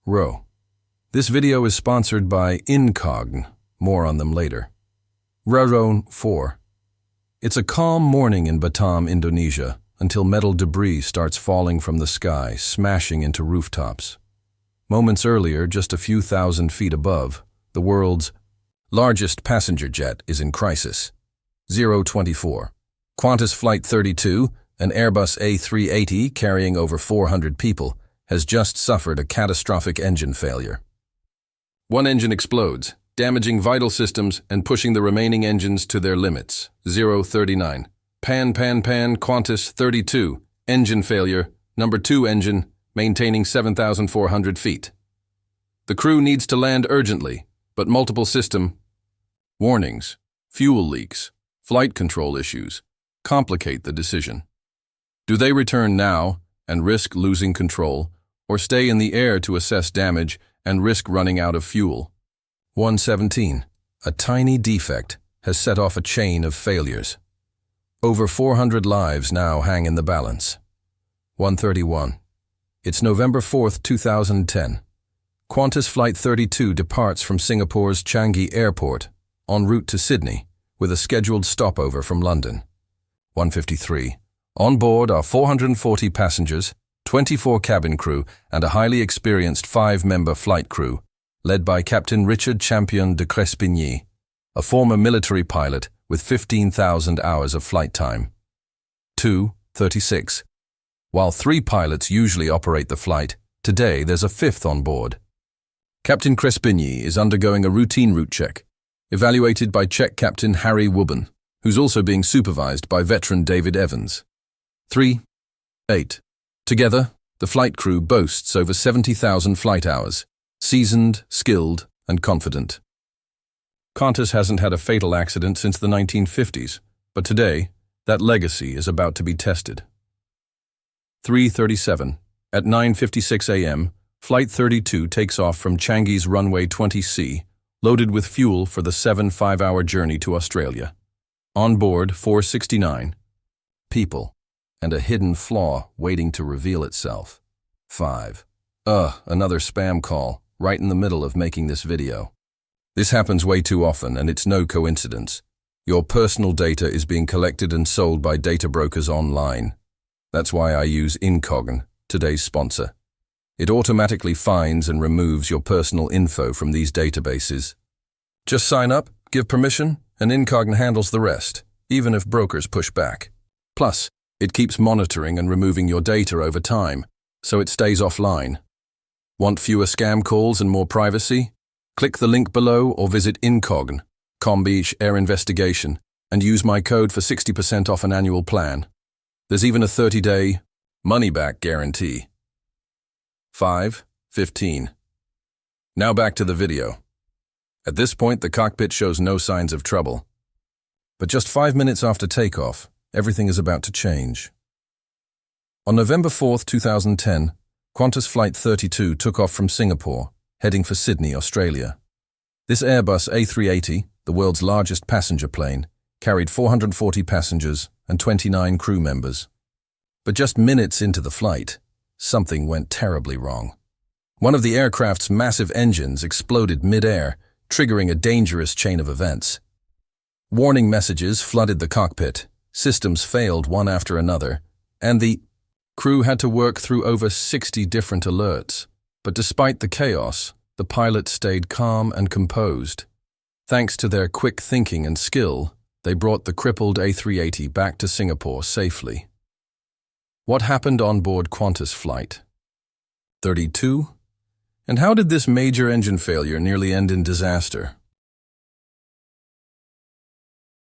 Row. This video is sponsored by Incogn. More on them later. Row 4. It's a calm morning in Batam, Indonesia, until metal debris starts falling from the sky, smashing into rooftops. Moments earlier, just a few thousand feet above, the world's largest passenger jet is in crisis. 024. Qantas Flight 32, an Airbus A380 carrying over 400 people, has just suffered a catastrophic engine failure. One engine explodes, damaging vital systems and pushing the remaining engines to their limits. 039. Pan, Qantas 32, engine failure, number 2 engine, maintaining 7,400 feet. The crew needs to land urgently, but multiple system warnings, fuel leaks, flight control issues complicate the decision. Do they return now and risk losing control, or stay in the air to assess damage and risk running out of fuel? 117. A tiny defect has set off a chain of failures. Over 400 lives now hang in the balance. 131. It's November 4th, 2010. Qantas Flight 32 departs from Singapore's Changi Airport, en route to Sydney, with a scheduled stopover from London. 153. On board are 440 passengers, 24 cabin crew, and a highly experienced 5-member flight crew, led by Captain Richard Champion de Crespigny, a former military pilot with 15,000 hours of flight time. 2:36. While 3 pilots usually operate the flight, today there's a 5th on board. Captain Crespigny is undergoing a routine route check, evaluated by Czech Captain Harry Wubben, who's also being supervised by veteran David Evans. 3:8. Together, the flight crew boasts over 70,000 flight hours, seasoned, skilled, and confident. Qantas hasn't had a fatal accident since the 1950s, but today, that legacy is about to be tested. 3:37. At 9:56 a.m., Flight 32 takes off from Changi's runway 20C, loaded with fuel for the 7 5-hour journey to Australia. On board, 469 people, and a hidden flaw waiting to reveal itself. 5. Another spam call, right in the middle of making this video. This happens way too often, and it's no coincidence. Your personal data is being collected and sold by data brokers online. That's why I use Incogn, today's sponsor. It automatically finds and removes your personal info from these databases. Just sign up, give permission, and Incogn handles the rest, even if brokers push back. Plus, it keeps monitoring and removing your data over time, so it stays offline. Want fewer scam calls and more privacy? Click the link below or visit Incogn, Beach Air Investigation, and use my code for 60% off an annual plan. There's even a 30-day money-back guarantee. 5:15. Now back to the video. At this point, the cockpit shows no signs of trouble. But just 5 minutes after takeoff, everything is about to change. On November 4th, 2010, Qantas Flight 32 took off from Singapore, heading for Sydney, Australia. This Airbus A380, the world's largest passenger plane, carried 440 passengers and 29 crew members. But just minutes into the flight, something went terribly wrong. One of the aircraft's massive engines exploded mid-air, triggering a dangerous chain of events. Warning messages flooded the cockpit, systems failed one after another, and the crew had to work through over 60 different alerts. But despite the chaos, the pilots stayed calm and composed. Thanks to their quick thinking and skill, they brought the crippled A380 back to Singapore safely. What happened on board Qantas Flight 32? And how did this major engine failure nearly end in disaster?